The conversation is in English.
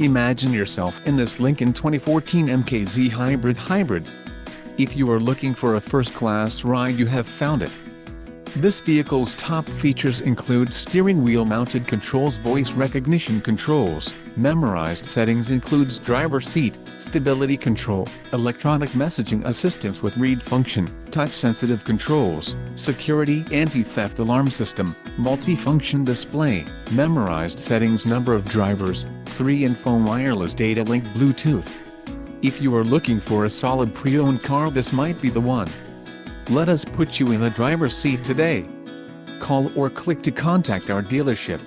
Imagine yourself in this Lincoln 2014 MKZ Hybrid. If you are looking for a first-class ride, you have found it. This vehicle's top features include steering wheel mounted controls, voice recognition controls, memorized settings includes driver seat, stability control, electronic messaging assistance with read function, touch-sensitive controls, security anti-theft alarm system, multi-function display, memorized settings, number of drivers, 3-in-phone wireless data link Bluetooth. If you are looking for a solid pre-owned car, this might be the one. Let us put you in the driver's seat today. Call or click to contact our dealership.